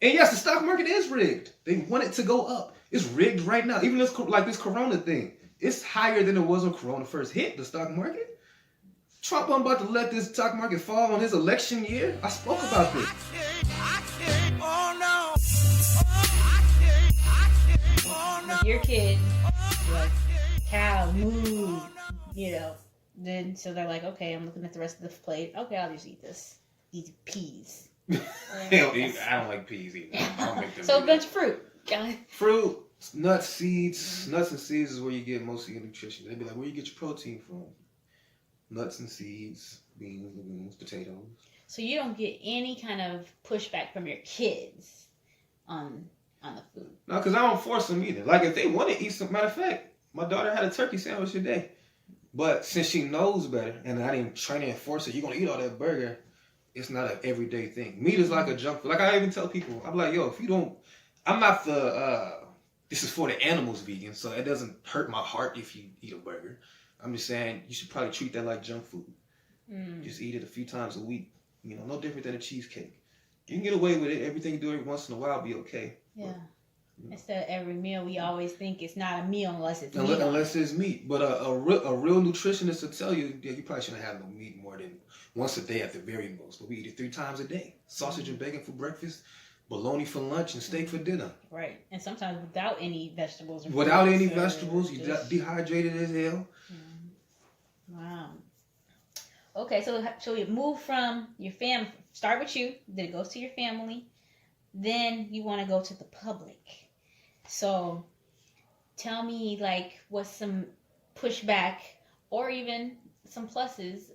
And yes, the stock market is rigged. They want it to go up. It's rigged right now. Even this Corona thing, it's higher than it was when Corona first hit the stock market. Trump I'm about to let this stock market fall on his election year. I spoke about this. If your kid, like, cow, moo, you know, then so they're like, okay, I'm looking at the rest of the plate. Okay, I'll just eat this. These peas. I don't like peas either. I don't make them So a bunch of fruit. Fruit, nuts, seeds. Nuts and seeds is where you get most of your nutrition. They'd be like, where you get your protein from? Nuts and seeds, beans, legumes, potatoes. So you don't get any kind of pushback from your kids on the food? No, because I don't force them either. Like, if they want to eat some, matter of fact, my daughter had a turkey sandwich today. But since she knows better, and I didn't train her and force her, you're going to eat all that burger, it's not an everyday thing. Meat is like a junk food. Like, I even tell people, I'm like, yo, if you don't, I'm not this is for the animals vegan, so it doesn't hurt my heart if you eat a burger. I'm just saying, you should probably treat that like junk food. Just eat it a few times a week. You know, no different than a cheesecake. You can get away with it. Everything you do every once in a while be okay. Yeah. But, instead of every meal, we always think it's not a meal unless it's meat. Unless it's meat. But a real nutritionist will tell you, yeah, you probably shouldn't have no meat more than once a day at the very most. But we eat it 3 times a day. Sausage and bacon for breakfast, bologna for lunch, and steak for dinner. Right. And sometimes without any vegetables. Without any vegetables, you're dehydrated as hell. Wow. Okay, so you move from your family, start with you, then it goes to your family, then you want to go to the public. So tell me, like, what's some pushback or even some pluses,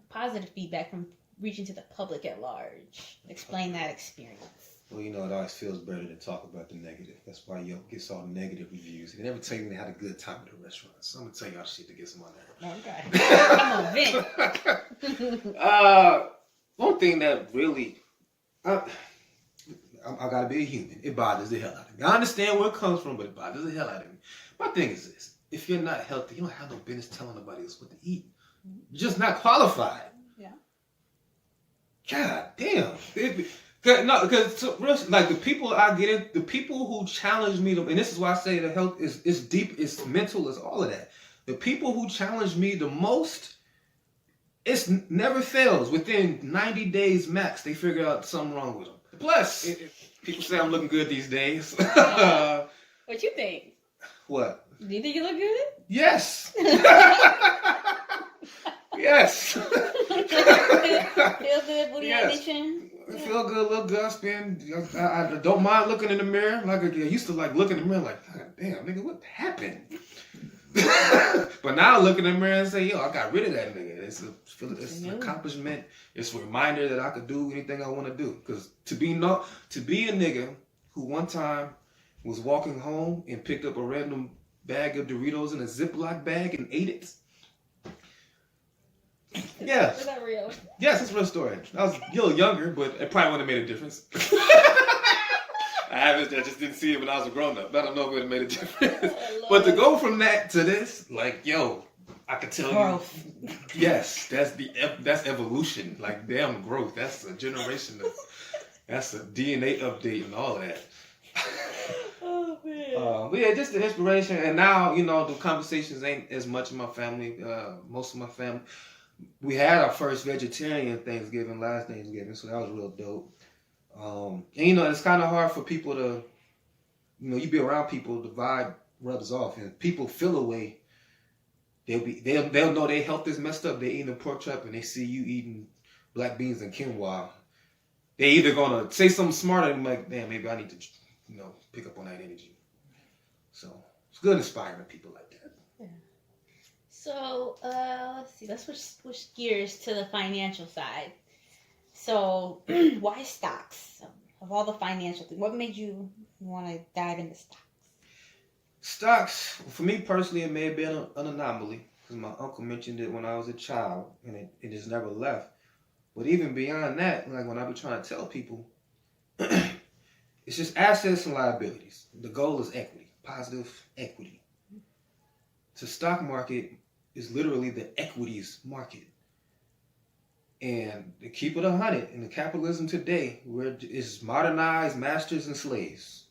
positive feedback from reaching to the public at large. Explain that experience. Well, you know, it always feels better to talk about the negative. That's why Yelp gets all the negative reviews. They never tell you they had a good time at the restaurant. So I'm going to tell y'all shit to get some on there. Okay. Come on, Vin. One thing that really, I got to be a human. It bothers the hell out of me. I understand where it comes from, but it bothers the hell out of me. My thing is this. If you're not healthy, you don't have no business telling nobody else what to eat. You're just not qualified. Yeah. God damn. Because like the people I get in, the people who challenge me, and this is why I say the health is deep, it's mental, it's all of that. The people who challenge me the most, it never fails. Within 90 days max, they figure out something wrong with them. Plus, people say I'm looking good these days. What you think? What? Do you think you look good? Yes. Yes. Feel good, booty addiction? I feel good, look good. I don't mind looking in the mirror. Like I used to like looking in the mirror like, God damn, nigga, what happened? But now I look in the mirror and say, yo, I got rid of that nigga. It's an accomplishment. It's a reminder that I could do anything I want to do. Because to be a nigga who one time was walking home and picked up a random bag of Doritos in a Ziploc bag and ate it. Yeah. Is that real? Yes, it's a real story. I was a little younger, but it probably wouldn't have made a difference. I just didn't see it when I was a grown up. I don't know if it would have made a difference. But to go from that to this, like, yo, I could tell growth. You. Yes, that's evolution. Like, damn growth. That's a generation of. That's a DNA update and all that. Oh man. But yeah, just the inspiration. And now, you know, the conversations ain't as much in my family. Most of my family. We had our first vegetarian Thanksgiving last Thanksgiving, so that was real dope. And you know, it's kind of hard for people to, you know, you be around people, the vibe rubs off, and people feel a way. They'll know their health is messed up. They eating a pork chop, and they see you eating black beans and quinoa. They either gonna say something smarter and like, damn, maybe I need to, you know, pick up on that energy. So it's good inspiring people like that. Yeah. So let's see. Let's switch gears to the financial side. So why stocks? Of all the financial things, what made you want to dive into stocks? Stocks, for me personally, it may have been an anomaly because my uncle mentioned it when I was a child, and it just never left. But even beyond that, like when I be trying to tell people, it's just assets and liabilities. The goal is equity, positive equity. The stock market is literally the equities market. And to keep it 100, in the capitalism today, where it's modernized masters and slaves.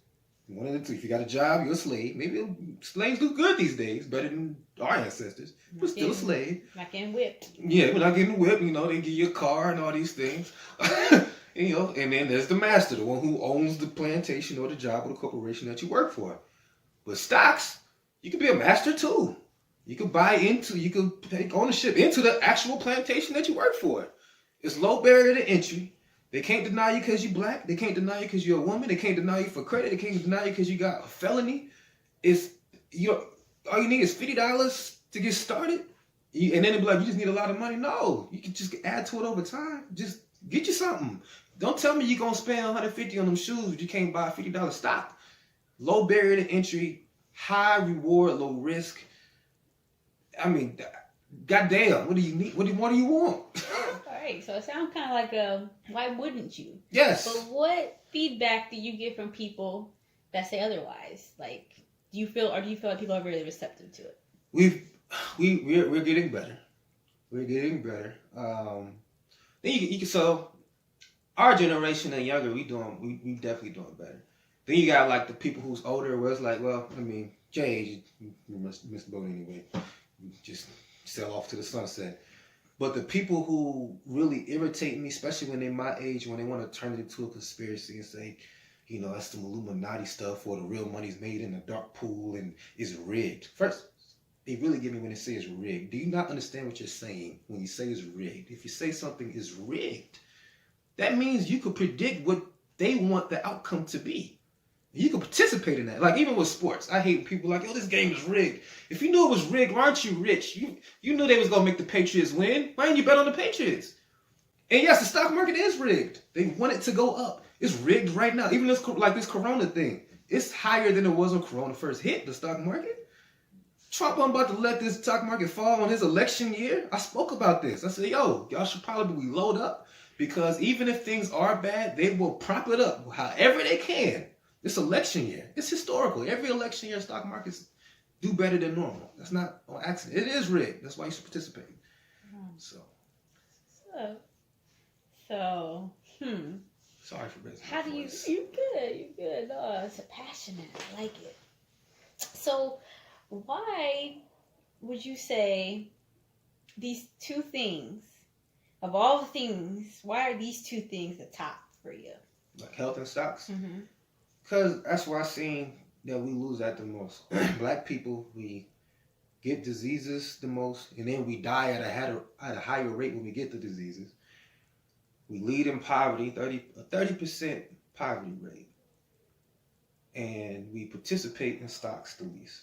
One of the two. If you got a job, you're a slave. Maybe slaves do good these days, better than our ancestors. But still a slave. Not getting whipped. Yeah, we're not getting whipped. You know, they give you a car and all these things. You know, and then there's the master, the one who owns the plantation or the job or the corporation that you work for. But stocks, you could be a master too. You could you could take ownership into the actual plantation that you work for. It's low barrier to entry. They can't deny you because you're black. They can't deny you because you're a woman. They can't deny you for credit. They can't deny you because you got a felony. It's all you need is $50 to get started. And then they'll be like, you just need a lot of money. No, you can just add to it over time. Just get you something. Don't tell me you're going to spend $150 on them shoes if you can't buy a $50 stock. Low barrier to entry, high reward, low risk. I mean, goddamn, what do you need? What do you want? All right, so it sounds kind of like why wouldn't you? Yes. But what feedback do you get from people that say otherwise? Like, do you feel like people are really receptive to it? We're getting better. We're getting better. Then you can so our generation and younger, we definitely doing better. Then you got like the people who's older, where it's like, well, I mean, your age, you must the boat anyway. You just sell off to the sunset. But the people who really irritate me, especially when they're my age, when they want to turn it into a conspiracy and say, you know, that's some Illuminati stuff, or the real money's made in a dark pool and is rigged. First, they really get me when they say it's rigged. Do you not understand what you're saying when you say it's rigged? If you say something is rigged, that means you could predict what they want the outcome to be. You can participate in that. Like, even with sports, I hate people like, yo, this game is rigged. If you knew it was rigged, why aren't you rich? You knew they was going to make the Patriots win. Why didn't you bet on the Patriots? And yes, the stock market is rigged. They want it to go up. It's rigged right now. Even this Corona thing, it's higher than it was when Corona first hit the stock market. Trump wasn't about to let this stock market fall on his election year. I spoke about this. I said, yo, y'all should probably load up, because even if things are bad, they will prop it up however they can. It's election year. It's historical. Every election year, stock markets do better than normal. That's not on accident. It is rigged. That's why you should participate. So. Sorry for raising How do you? You're good. No, it's passionate. I like it. So, why would you say these two things, of all the things, why are these two things the top for you? Like health and stocks? Mm-hmm. Because that's where I seen that we lose at the most. Black people, we get diseases the most, and then we die at a higher rate when we get the diseases. We lead in poverty, 30% poverty rate. And we participate in stocks the least.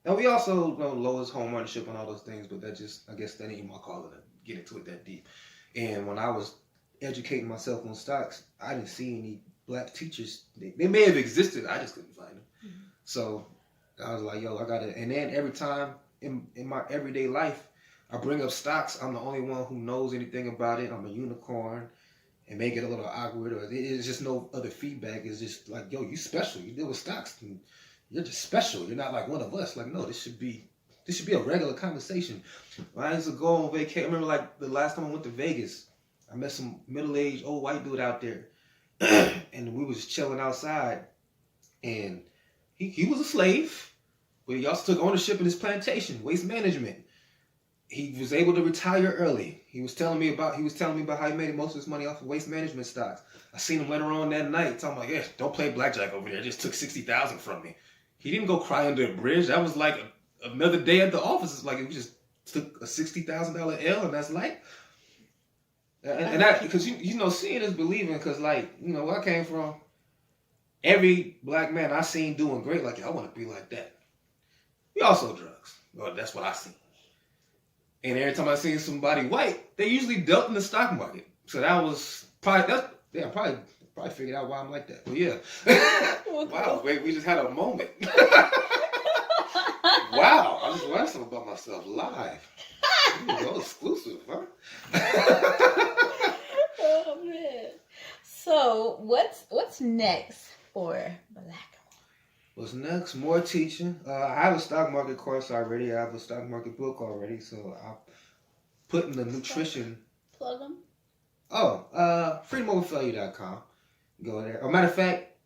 Now, we also lowers home ownership and all those things, but I guess that ain't my call to get into it that deep. And when I was educating myself on stocks, I didn't see any Black teachers. They may have existed, I just couldn't find them. Mm-hmm. So I was like, yo, I gotta. And then every time in my everyday life, I bring up stocks, I'm the only one who knows anything about it. I'm a unicorn, and make it a little awkward, or it's just no other feedback. It's just like, yo, you special. You deal with stocks, and you're just special. You're not like one of us. Like, no, this should be a regular conversation. When I used to go on vacation, I remember like the last time I went to Vegas, I met some middle-aged old white dude out there. And we was chilling outside, and he was a slave, but he also took ownership in his plantation, waste management. He was able to retire early. He was telling me about how he made most of his money off of waste management stocks. I seen him later on that night, talking like, yeah, don't play blackjack over there. Just took $60,000 from me. He didn't go cry under a bridge. That was like another day at the office. It's like, it just took a $60,000 L, and that's like. And that, because seeing is believing. Because where I came from, every Black man I seen doing great, like, I want to be like that. We also drugs. Well, that's what I seen. And every time I seen somebody white, they usually dealt in the stock market. So that was probably probably figured out why I'm like that. But yeah, wow, we just had a moment. Wow, I just learned something about myself live. Go exclusive, huh? Oh man. So what's next for Blaqamore? What's next? More teaching. I have a stock market course already. I have a stock market book already. So I'm putting the nutrition. Plug them. freedomoverfailure.com. Go there. Or matter of fact,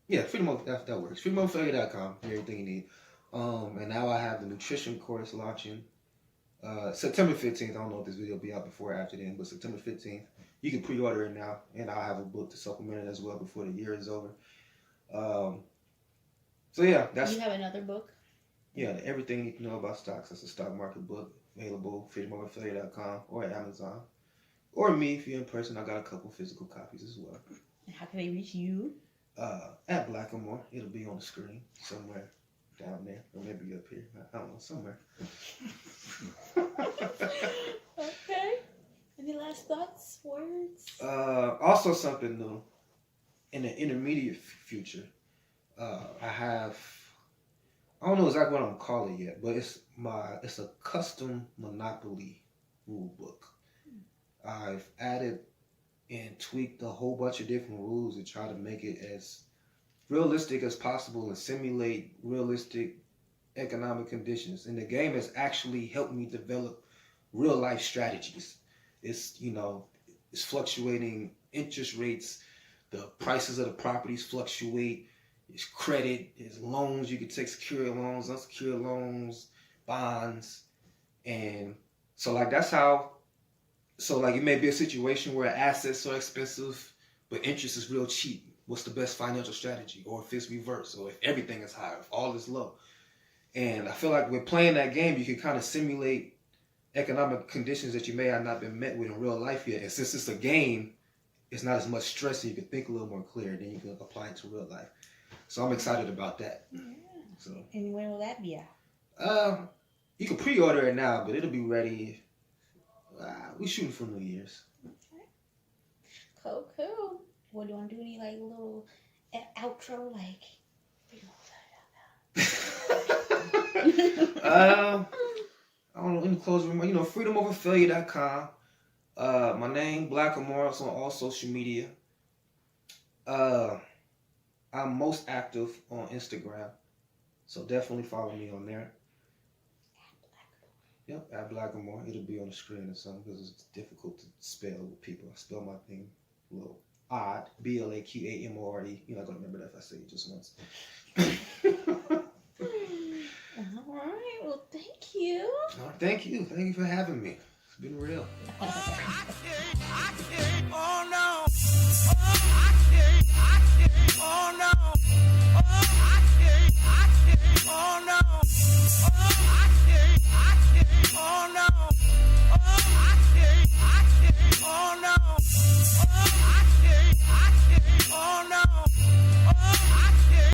yeah, that works. freedomoverfailure.com. Everything you need. And now I have the nutrition course launching September 15th. I don't know if this video will be out before or after then, but September 15th. You can pre-order it now, and I'll have a book to supplement it as well before the year is over. So yeah, that's. You have another book? Yeah, everything you need to know about stocks. That's a stock market book available freedomoverfailure.com or at Amazon. Or me, if you're in person, I got a couple physical copies as well. And how can they reach you? At Blaqamore. It'll be on the screen somewhere down there, or maybe up here. I don't know, somewhere. Okay. Any last thoughts, words? Also something new. In the intermediate future, I don't know exactly what I'm gonna call it yet, but it's a custom Monopoly rule book. I've added and tweaked a whole bunch of different rules to try to make it as realistic as possible and simulate realistic economic conditions. And the game has actually helped me develop real life strategies. It's it's fluctuating interest rates, the prices of the properties fluctuate. There's credit, there's loans. You can take secured loans, unsecured loans, bonds. And so that's how, it may be a situation where assets are expensive, but interest is real cheap. What's the best financial strategy? Or if it's reverse, or if everything is high, if all is low. And I feel like with playing that game, you can kind of simulate economic conditions that you may have not been met with in real life yet. And since it's a game, it's not as much stress, and you can think a little more clear, then you can apply it to real life. So I'm excited about that. Yeah. So. And when will that be out? You can pre-order it now, but it'll be ready. We're shooting for New Year's. Okay. Cool. What do you want to do? Any little outro I don't know, in the closing remarks, freedomoverfailure.com. My name, Blaqamore, is on all social media. I'm most active on Instagram, so definitely follow me on there. Yep, at Blaqamore. It'll be on the screen or something because it's difficult to spell with people. I spell my thing a little odd. Blaqamore. You're not going to remember that if I say it just once. All right. Well, thank you. Thank you. Thank you for having me. It's been real. I can't, oh no.